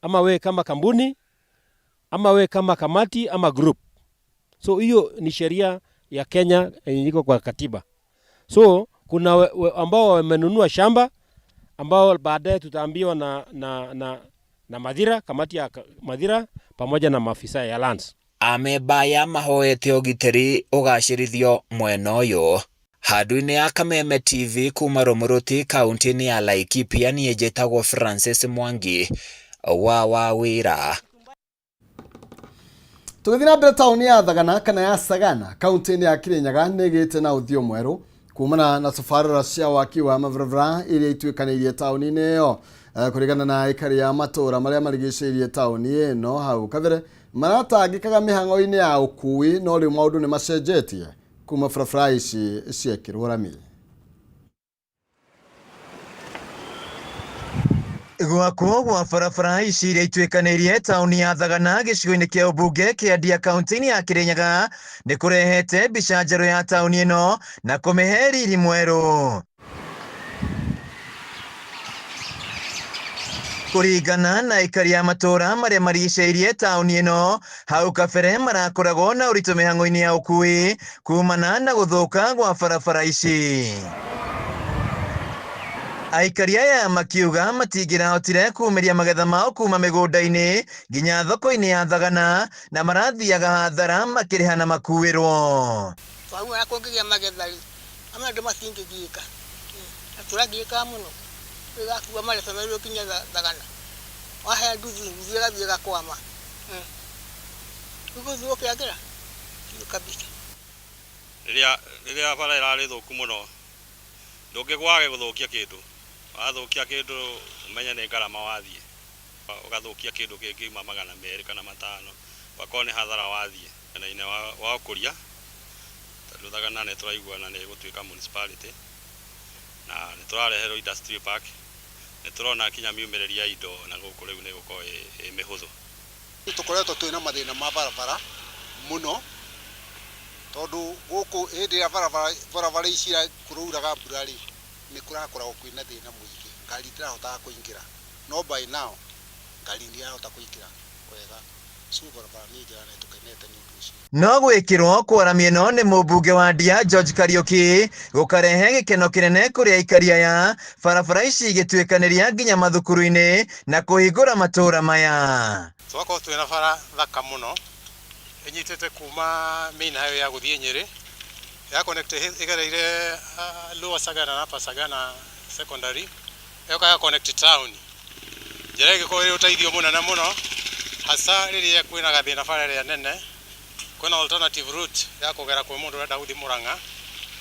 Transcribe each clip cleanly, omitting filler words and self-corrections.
ama wewe kama kampuni, ama wewe kama kamati, ama group. So hiyo ni sheria ya Kenya iko kwa katiba. So kuna ambao wamenunua shamba ambao baadaye tutaambiwa na Mathira, kamati ya Mathira pamoja na maafisa ya lands. Amebaya mahoete ogiteri ugacirithio mwena uyu. Handu-ini ya Kameme TV kuma Romuruti kaunti-ini ya Laikipia nie njĩtagwo Francis Mwangi wa Wawira. Tugithina mbere tauni ya Thagana kana ya Sagana kaunti-ini ya Kirinyaga nĩgĩte na ũthio mwerũ kumana na tabarĩra cia waki wa mabarabara iria ituĩkanĩirie tauni-ini ĩyo. Kũringana na aikari ya matũra marĩa marigicĩirie tauni ĩno hau kabere maratangĩkaga mĩhang'o-inĩ ya ũkui, no rĩu maũndũ nĩ macenjetie kuma barabara ici ciekĩrwo rami. Gwakwo gwa barabara ici iria ituĩkanĩirie tauni ya Thagana gĩcigo-inĩ kĩa ũmbunge kĩa Ndia kaunti-inĩ ya Kirinyaga nĩ kũrehete mbica njerũ ya tauni ĩno na kũmĩhe riri mwerũ. Kũringana na aikari ya matũra marĩa marigicĩirie tauni ĩno, hau kabere marakoragwo na ũritũ mĩhang'o-inĩ ya ũkui kumana na gũthũka gwa barabara ici. Aikari aya makiuga matingĩrahotire kumĩria magetha mao kuma mĩgũnda-inĩ nginya thoko-inĩ ya Thagana na marathiaga hathara makĩrĩha na makuĩrwo. Twaumana kũngĩgĩa magetha rĩ, amwe andũ matingĩgiĩka, na tũragiĩka mũno. Gakua marĩtwa merũ kinya Thagana. Wahe nduthi ĩgathiĩ ĩgakwama. Ũgũthiĩ ũkĩagĩra kabisa. Rĩrĩa bara ĩrarĩ thũku mũno, ndũngĩgwage gũthũkia kĩndũ. Wathũkia kĩndũ ũmenye nĩ ngarama wathiĩ. Ũgathũkia kĩndũ kĩngiuma 200 kana 5. Wakorwo nĩ hathara wathiĩ. Mwena-inĩ wa ũkũria, tondũ Thagana nĩ tũraigua na nĩ gũtuĩka municipality. Na nĩ tũrareherwo industrial park. Nĩ tũrona kinya miumĩrĩria indo na gũkũ rĩu nĩ gũkorwo ĩ mĩhũthũ. Tũkoretwo twĩna mathĩna ma barabara mũno, tondũ gũkũ hĩndĩ ya barabara ici kũrauraga mbura rĩ, nĩ kũrakoragwo kwĩna thĩna mũingĩ, ngari itirahotaga kũingĩra. No by now ngari nĩ irahota kũingĩra wega. Barabara nĩ njega na tũkenete nĩ ũndũ ũcio. No gwĩkĩrwo kwaramia ĩno nĩ mũmbunge wa Ndia George Kariuki gũkarehe gĩkeno kĩnene kũrĩ aikari aya, barabara ici igĩtuĩkanĩria nginya mathukuru-inĩ na kũhingũra matũra maya. Twakorwo twĩna bara thaka mũno ĩnyitĩte kuma main highway ya gũthiĩ Nyeri ya connect ĩgereire Lower Sagana na Upper Sagana secondary ĩyoka ya connect town. Njĩra ĩgĩkorwo ĩrĩ ũteithio mũnene mũno, hasa rĩrĩa kwĩna gathĩna bara ĩrĩa nene. Kwĩna alternative route ya kũgera kwĩ mũndũ ũrenda gũthiĩ Murang'a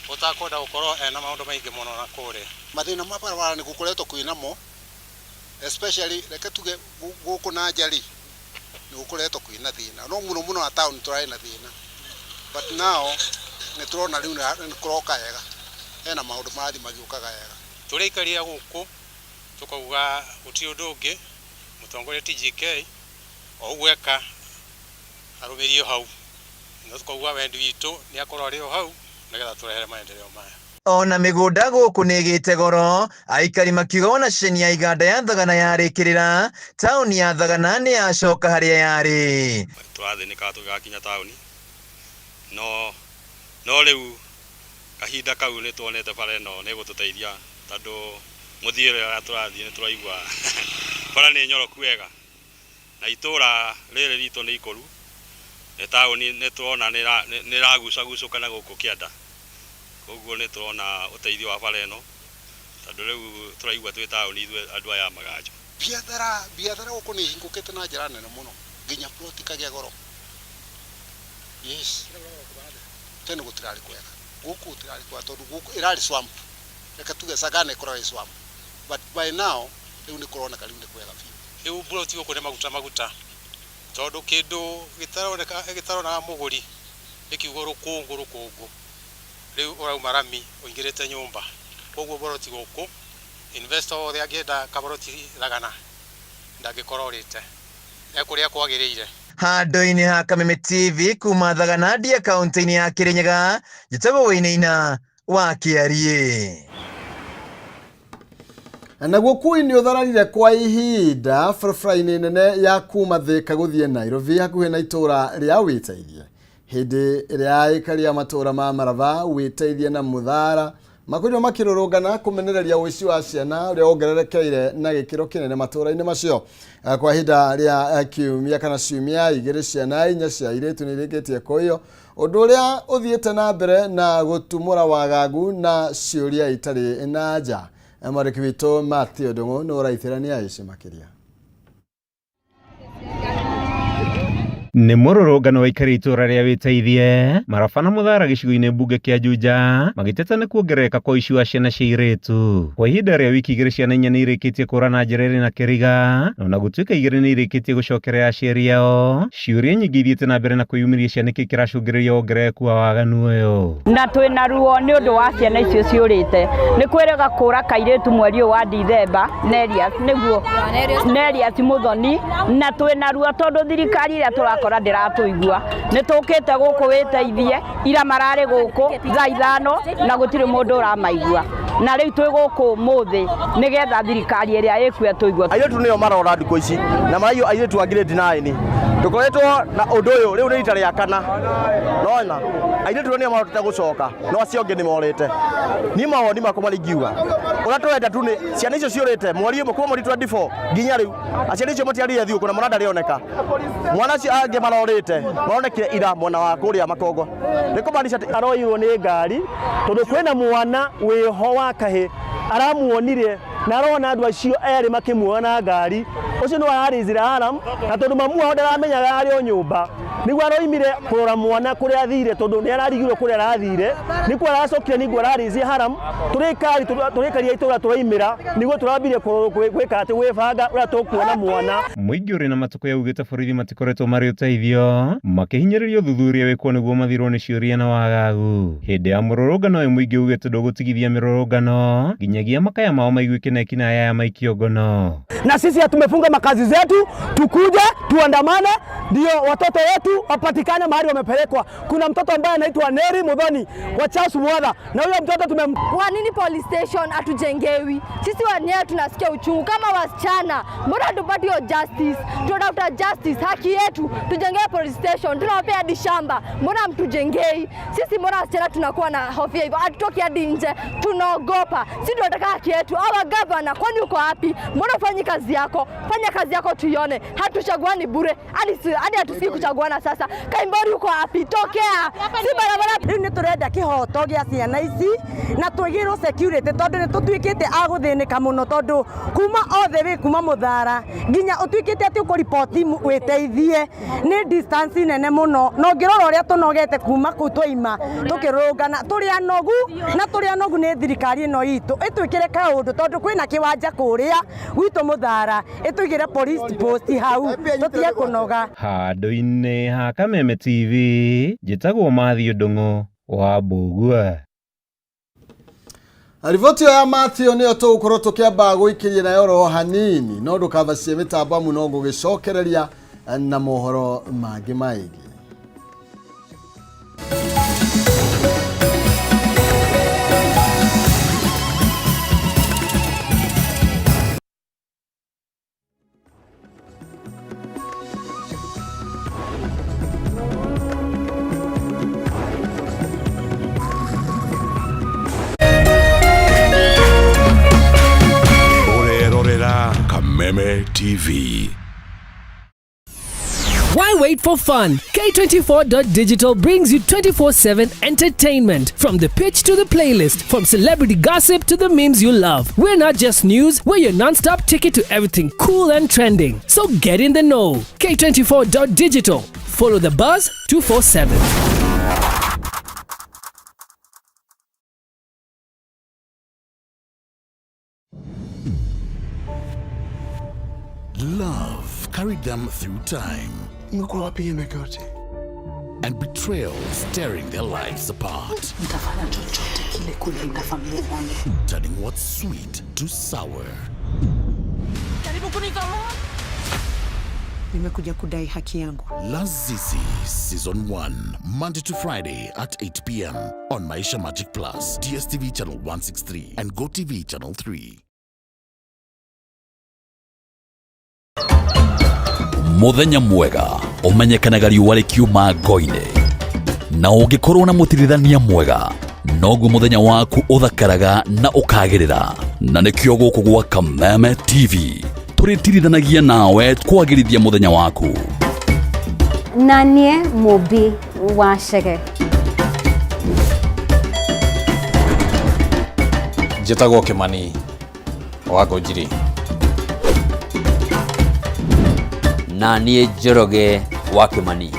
ũtakwenda gũkorwo ena maũndũ maingĩ mũno na kũrĩa. Mathĩna ma barabara nĩ gũkoretwo kwĩnamo, especially reke tuge gũkũ na Njari nĩ gũkoretwo kwĩna thĩna, no mũno mũno na town tũrarĩ na thĩna, but now nĩ tũrona rĩu nĩ kũroka wega, hena maũndũ marathiĩ magĩũkaga wega. Tũrĩ aikari a gũkũ tũkauga gũtirĩ ũndũ ũngĩ mũtongoria TGK o ũguo eka arũmĩrio hau. No tukauga wendi witũ nĩ akorwo arĩ o hau nĩgetha tũrehere maendeleo maya. Ona mĩgũnda gũkũ nĩ ĩgĩte goro, aikari makiuga ona ceceni ya iganda ya Thagana yarĩkĩrĩra, tauni ya Thagana nĩ yacoka harĩa yarĩ. Tũrathĩnĩka tũgĩgakinya tauni, no rĩu kahinda kau nĩ tuonete bara ĩno nĩ gũtũteithia, tondũ mũthiĩre ũrĩa tũrathiĩ nĩ tũraigua bara nĩ nyoroku wega, na itũra rĩrĩ ritũ nĩ ikũru. Tauni nĩ tũrona nĩ ragucagucũkana gũkũ kĩanda, koguo nĩ tũrona ũteithio wa bara ĩno, tondũ rĩu tũraigua twĩ tauni ithuĩ andũ aya maganjo. Biathara gũkũ nĩ hingũkĩte na njĩra nene mũno, nginya plot ikagĩa goro. Yes, tene gũtirarĩ kwega, gũkũ gũtirarĩ kwega tondũ gũkũ ĩrarĩ swamp, reke tuge Sagana ĩkoragwo ĩ swamp, but by now rĩu nĩ kũroneka rĩu nĩ kwega biũ. Rĩu plot gũkũ nĩ maguta tondũ kĩndũ gĩtaronaga mũgũri ĩkiugo rũkũngũ rĩu ũrauma rami ũingĩrĩte nyũmba, koguo boroti gũkũ investor othe angĩenda kaboroti Thagana ndangĩkorwo ũrĩte ekũrĩa kwagĩrĩire. Handũ-inĩ ha Kameme TV kuma Thagana Ndia kaunti-inĩ ya Kirinyaga, njĩtagwo Wainaina wa Kĩariĩ. naguo Kui nĩ ũthararire kwa ihinda barabara-inĩ nene ya kuma Thika gũthiĩ Nairobi hakuhĩ na itũra rĩa Wĩteithie. Hĩndĩ ĩrĩa aikari a matũra ma Maraba, Wĩteithie na Mũthara makorirwo makĩrũrũngana kũmenereria ũici wa ciana ũrĩa wongererekeire na gĩkĩro kĩnene matũra-inĩ macio. Kwa ihinda rĩa kiumia kana ciumia igĩrĩ, ciana 4 cia airĩtu nĩ irĩkĩtie kũiywo, ũndũ ũrĩa ũthiĩte na mbere na gũtumũra wagagu na ciũria itarĩ na anja. Mwandĩki witũ Matthew Ndung'u nĩ ũraithĩrania ici makĩria. Nĩ mũrũrũngano wa aikari itũra rĩa Wĩteithie, Maraba na Mũthara gĩcigo-inĩ mbunge kĩa Juja magĩteta nĩ kuongerereka kwa ũici wa ciana cia airĩtu. Kwa ihinda rĩa wiki 2 ciana 4 nĩ irĩkĩtie kũra na njĩra ĩrĩ na kĩriga, na gũtuĩka 2 nĩ irĩkĩtie gũcokerera aciari ao. Ciũria nyingĩ ithiĩte na mbere na kwĩyumĩria ciana nĩkĩ kĩracũngĩrĩria wongerereku wa waganu ũyũ. Na twĩna ruo nĩ ũndũ wa ciana icio ciũrĩte. Nĩ kwĩrĩga kũra kairĩtu mweri wa Dithemba, Nerias nĩguo Nerias Muthoni, na twĩna ruo tondũ thirikari ĩrĩa tũrakora ndiratũigua. Nĩ tũkĩte gũkũ Wĩteithie, ira mararĩ gũkũ thaa 5 na gũtirĩ mũndũ ũramaigua. Na rĩu twĩ gũkũ mũthĩ nĩgetha thirikari ĩrĩa ĩkuo tũigua. Airĩtu nĩo marora ndukũ ici na maraiywo airĩtu a grade 9. Tũkoretwo na ũndũ ũyũ rĩu nĩ rita rĩa 4. Nona airĩtu nĩo marotete gũcoka, no acio angĩ nĩ morĩte. Niĩ mawoni makwa marĩ ngiuga ũrĩa tũrenda tu nĩ ciana icio ciũrĩte mweri ũmwe kuma mweri 24 nginya rĩu aciari icio matiarĩre thiũ kuna mwana ndarĩoneka. Mwana ũcio angĩ marorĩte maronekire ira mwena wa kũrĩa Makongo. Nĩ kũmaanisha aroirwo nĩ ngari tondũ kwĩna mwana wĩho wa kahĩ aramuonire na arona andũ acio erĩ makĩmuona ngari. Ũcio nĩ ararizira alarm na tondũ mamu wao ndaramenyaga arĩ o nyũmba nĩguo aroimire kũrora mwana kũrĩa athire tondũ nĩ ararigirwo kũrĩa arathire, nĩkuo aracokire nĩguo ararizia haram. Tũrĩkaria itũra tũraimĩra nĩguo tũrambire gwĩka atĩ gwĩbanga ũrĩa tũkuona mwana. Mũingĩ ũrĩ na matũkũ yaugĩte borithi matikoretwo marĩ ũteithio, makĩhinyĩrĩria ũthuthuria wĩkwo nĩguo mathirwo nĩ ciũria na wagagu. Hĩndĩ ya mũrũrũngano ũyũ mũingĩ ugĩte ndũgũtigithia mĩrũrũngano nginyagia makaya mao maiguĩke na ekina ya maikio ngono. Na sisi tumefunga makazi zetu, tukuje tuandamane ndio watoto wetu wapatikane mahali wamepelekwa. Kuna mtoto ambaye anaitwa Neri Muthoni wa Charles Mwadha, na huyo mtoto Kwa nini police station hatujengewi? Sisi wenyewe tunasikia uchungu kama wasichana. Mbona tupati hiyo justice? Tunatafuta justice, haki yetu. Tujengee police station, tunawapea hadi shamba. Mbona mtujengei? Sisi mbona wasichana tunakuwa na hofu hivyo? Hatutoki hadi nje, tunaogopa. Sisi tunataka haki yetu. Hawa gavana, kwani uko wapi? Mbona ufanyi kazi yako? Fanya kazi yako tuione. Hatuchaguani bure. Hadi hatusiki kuchaguana sasa. Kaimbori uko wapi? Tokea. Si barabara. Rĩu nĩ tũrenda kĩhoto gĩa ciana ici na twĩgĩrwo security tondũ nĩ tũtuĩkĩte agũthĩnĩka mũno tondũ kuma othe wĩ kuma Mũthara nginya ũtuĩkĩte atĩ ũkũripoti Wĩteithie nĩ distance nene mũno, no ngĩrora ũrĩa tũnogete kuma kũu twaima tũkĩrũngana tũrĩa nogu nĩ thirikari ĩno itũ ĩtwĩkĩre kaũndũ tondũ kwĩna kĩwanja kũrĩa gwitũ Mũthara ĩtũigĩre police post hau tũtige kũnoga. Handũ-inĩ ha Kameme TV njĩtagwo Matthew Ndung'u wa Mbugua. Riboti ya Matthew nĩyo tũgũkorwo tũkĩamba gũikĩria nayo ro hanini, no ndũkavacie mĩtambo mũno gũgĩcokereria na mohoro mangĩ maingĩ. Kameme TV. Why wait for fun? K24.digital brings you 24/7 entertainment. From the pitch to the playlist, from celebrity gossip to the memes you love. We're not just news, we're your non-stop ticket to everything cool and trending. So get in the know. K24.digital. Follow the buzz 247. Love carried them through time. And betrayal tearing their lives apart. Turning what's sweet to sour. Nimekuja kudai haki yangu. Lazizi Season 1, Monday to Friday at 8 p.m. on Maisha Magic Plus, DSTV channel 163 and GoTV channel 3. muthenya mwega umenyekanaga riũa rĩkiuma ngo-inĩ, na ũngĩkorwo na mũtirithania mwega noguo muthenya waku uthakaraga na ukagirira. Na nikio guku gwa Kameme TV tũrĩtirithanagia nawe kwagĩrithia muthenya waku. Nanie Mobi wa Chege. Njĩtagwo Kĩmani wa Ngũnjiri. Nanie Njoroge wa Kĩmani.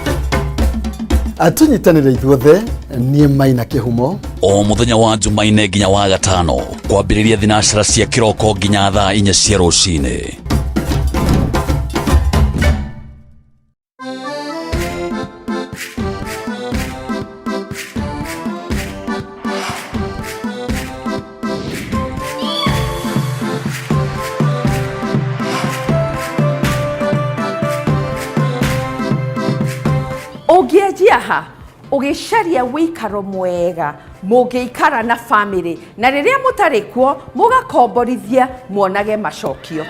Atunyitanĩre ithuothe niĩ Maina Kĩhumo. O muthenya wa Jumaine nginya wa Gatano kwambĩrĩria thinacara cia kĩroko nginya thaa 4 cia rũcinĩ. Ũngĩenjia ha ũgĩcaria wĩikaro mwega mũngĩikara na family, na rĩrĩa mũtarĩ kuo mũgakomborithia muonage macokio.